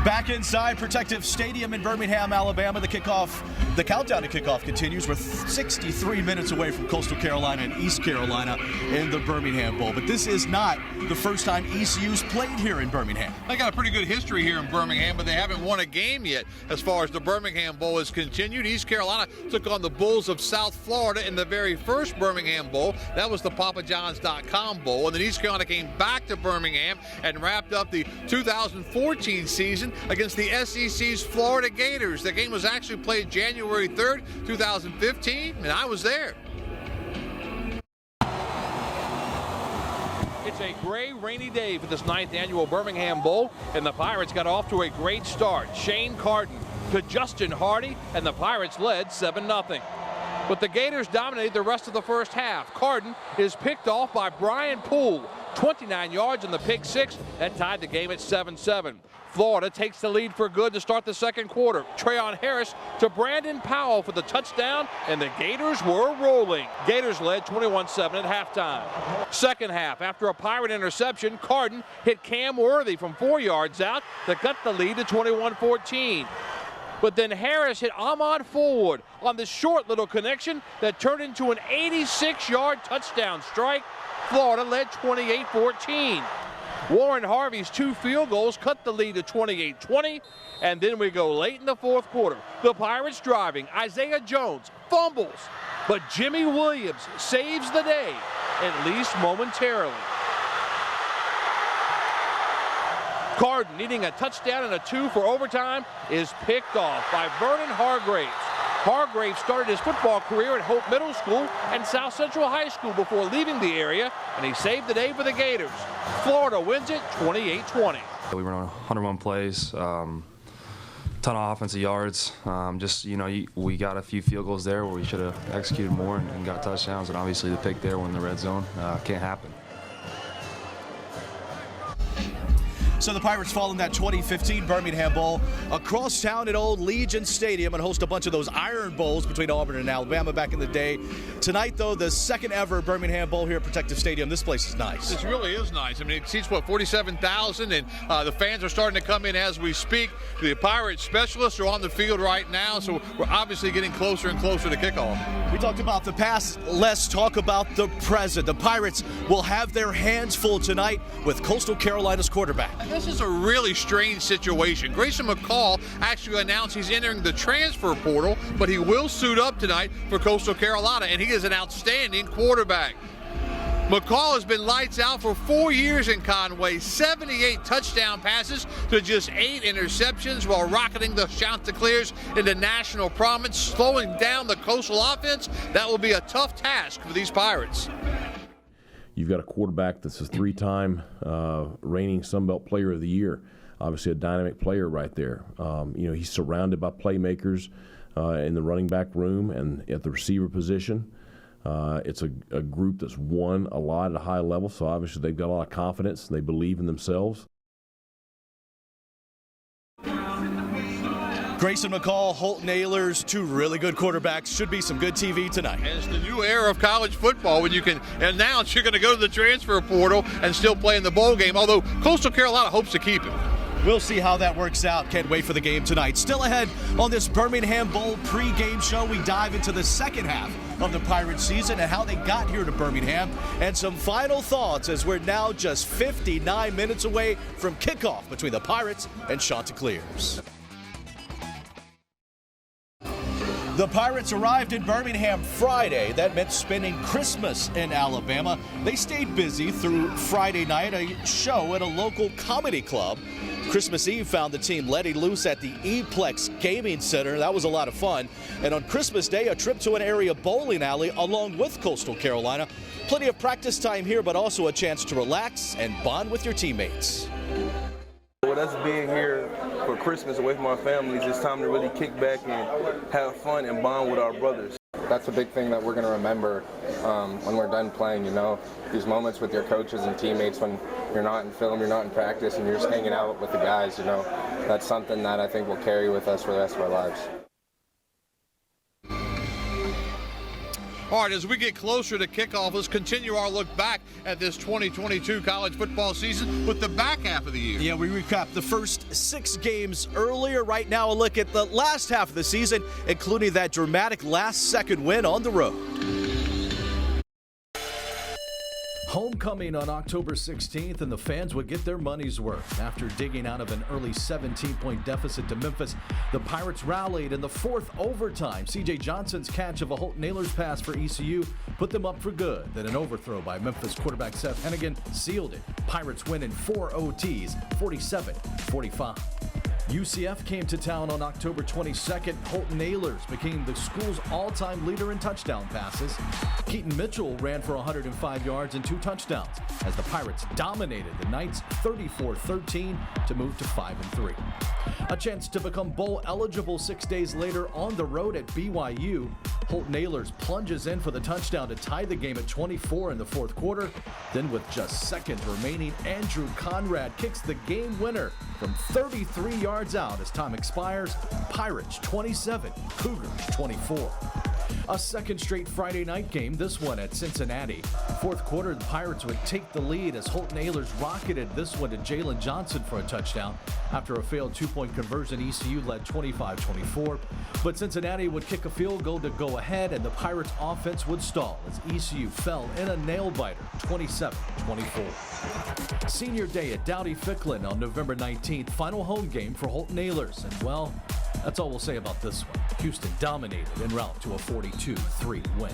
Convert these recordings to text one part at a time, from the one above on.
Back inside Protective Stadium in Birmingham, Alabama, the countdown to kickoff continues. We're 63 minutes away from Coastal Carolina and East Carolina in the Birmingham Bowl. But this is not the first time ECU's played here in Birmingham. They got a pretty good history here in Birmingham, but they haven't won a game yet as far as the Birmingham Bowl is continued. East Carolina took on the Bulls of South Florida in the very first Birmingham Bowl. That was the PapaJohns.com Bowl. And then East Carolina came back to Birmingham and wrapped up the 2014 season against the SEC's Florida Gators. The game was actually played January 3rd, 2015, and I was there. It's a gray, rainy day for this 9th annual Birmingham Bowl, and the Pirates got off to a great start. Shane Carden to Justin Hardy, and the Pirates led 7-0. But the Gators dominated the rest of the first half. Carden is picked off by Brian Poole, 29 yards on the pick six. That tied the game at 7-7. Florida takes the lead for good to start the second quarter. Trayon Harris to Brandon Powell for the touchdown, and the Gators were rolling. Gators led 21-7 at halftime. Second half, after a Pirate interception, Carden hit Cam Worthy from 4 yards out to cut the lead to 21-14. But then Harris hit Ahmad Forward on the short little connection that turned into an 86-yard touchdown strike. Florida led 28-14. Warren Harvey's 2 field goals cut the lead to 28-20, and then we go late in the fourth quarter. The Pirates driving. Isaiah Jones fumbles, but Jimmy Williams saves the day, at least momentarily. Carden, needing a touchdown and a 2 for overtime, is picked off by Vernon Hargraves. Hargraves started his football career at Hope Middle School and South Central High School before leaving the area, and he saved the day for the Gators. Florida wins it 28-20. We were on 101 plays, ton of offensive yards. We got a few field goals there where we should have executed more and got touchdowns, and obviously the pick there when in the red zone can't happen. So the Pirates fall in that 2015 Birmingham Bowl across town at Old Legion Stadium and host a bunch of those Iron Bowls between Auburn and Alabama back in the day. Tonight, though, the second ever Birmingham Bowl here at Protective Stadium. This place is nice. This really is nice. I mean, it seats, 47,000, and the fans are starting to come in as we speak. The Pirates specialists are on the field right now, so we're obviously getting closer and closer to kickoff. We talked about the past. Let's talk about the present. The Pirates will have their hands full tonight with Coastal Carolina's quarterback. This is a really strange situation. Grayson McCall actually announced he's entering the transfer portal, but he will suit up tonight for Coastal Carolina, and he is an outstanding quarterback. McCall has been lights out for 4 years in Conway, 78 touchdown passes to just 8 interceptions while rocketing the Chanticleers into national prominence, slowing down the Coastal offense. That will be a tough task for these Pirates. You've got a quarterback that's a 3-time reigning Sunbelt Player of the Year. Obviously a dynamic player right there. He's surrounded by playmakers in the running back room and at the receiver position. It's a group that's won a lot at a high level, so obviously they've got a lot of confidence and they believe in themselves. Grayson McCall, Holt Nailers, 2 really good quarterbacks. Should be some good TV tonight. And it's the new era of college football when you can announce you're going to go to the transfer portal and still play in the bowl game, although Coastal Carolina hopes to keep it. We'll see how that works out. Can't wait for the game tonight. Still ahead on this Birmingham Bowl pregame show, we dive into the second half of the Pirates season and how they got here to Birmingham, and some final thoughts as we're now just 59 minutes away from kickoff between the Pirates and Chanticleers. The Pirates arrived in Birmingham Friday. That meant spending Christmas in Alabama. They stayed busy through Friday night, a show at a local comedy club. Christmas Eve found the team letting loose at the E-Plex Gaming Center. That was a lot of fun. And on Christmas Day, a trip to an area bowling alley along with Coastal Carolina. Plenty of practice time here, but also a chance to relax and bond with your teammates. With us being here for Christmas away from our families, it's time to really kick back and have fun and bond with our brothers. That's a big thing that we're going to remember when we're done playing, these moments with your coaches and teammates when you're not in film, you're not in practice, and you're just hanging out with the guys, That's something that I think we'll carry with us for the rest of our lives. All right, as we get closer to kickoff, let's continue our look back at this 2022 college football season with the back half of the year. Yeah, we recapped the first 6 games earlier. Right now, a look at the last half of the season, including that dramatic last-second win on the road. Homecoming on October 16th, and the fans would get their money's worth. After digging out of an early 17-point deficit to Memphis, the Pirates rallied in the 4th overtime. C.J. Johnson's catch of a Holton Ahlers pass for ECU put them up for good. Then an overthrow by Memphis quarterback Seth Hennigan sealed it. Pirates win in 4 OTs, 47-45. UCF came to town on October 22nd. Holton Ahlers became the school's all-time leader in touchdown passes. Keaton Mitchell ran for 105 yards and 2 touchdowns as the Pirates dominated the Knights 34-13 to move to 5-3. A chance to become bowl eligible 6 days later on the road at BYU. Holton Ahlers plunges in for the touchdown to tie the game at 24 in the 4th quarter. Then with just seconds remaining, Andrew Conrad kicks the game winner from 33 yards out as time expires. Pirates 27, Cougars 24. A second straight Friday night game, this one at Cincinnati. 4th quarter, the Pirates would take the lead as Holton Ahlers rocketed this one to Jalen Johnson for a touchdown. After a failed 2-point conversion, ECU led 25-24. But Cincinnati would kick a field goal to go ahead, and the Pirates offense would stall as ECU fell in a nail-biter, 27-24. Senior day at Dowdy Ficklin on November 19th, final home game for Holton Ahlers. And well, that's all we'll say about this one. Houston dominated en route to a 42-3 win.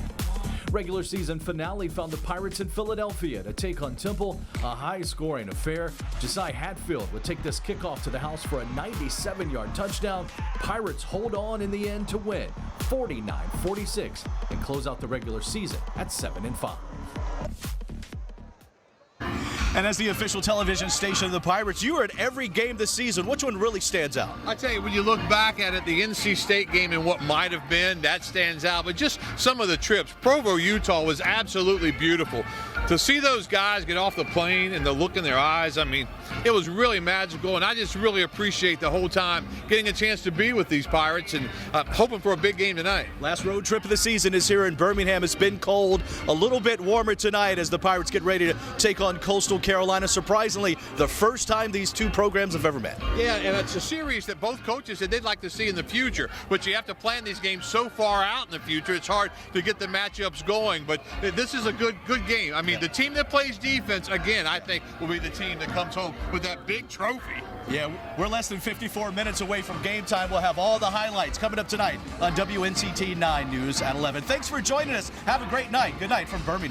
Regular season finale found the Pirates in Philadelphia to take on Temple, a high-scoring affair. Josiah Hatfield would take this kickoff to the house for a 97-yard touchdown. Pirates hold on in the end to win 49-46 and close out the regular season at 7-5. And as the official television station of the Pirates, you were at every game this season. Which one really stands out? I tell you, when you look back at it, the NC State game and what might have been, that stands out. But just some of the trips. Provo, Utah was absolutely beautiful. To see those guys get off the plane and the look in their eyes, I mean, it was really magical. And I just really appreciate the whole time getting a chance to be with these Pirates and hoping for a big game tonight. Last road trip of the season is here in Birmingham. It's been cold, a little bit warmer tonight as the Pirates get ready to take on Coastal Carolina. Surprisingly, the first time these two programs have ever met. Yeah, and it's a series that both coaches said they'd like to see in the future, but you have to plan these games so far out in the future, it's hard to get the matchups going, but this is a good game. I mean, the team that plays defense, again, I think will be the team that comes home with that big trophy. Yeah, we're less than 54 minutes away from game time. We'll have all the highlights coming up tonight on WNCT 9 News at 11. Thanks for joining us. Have a great night. Good night from Birmingham.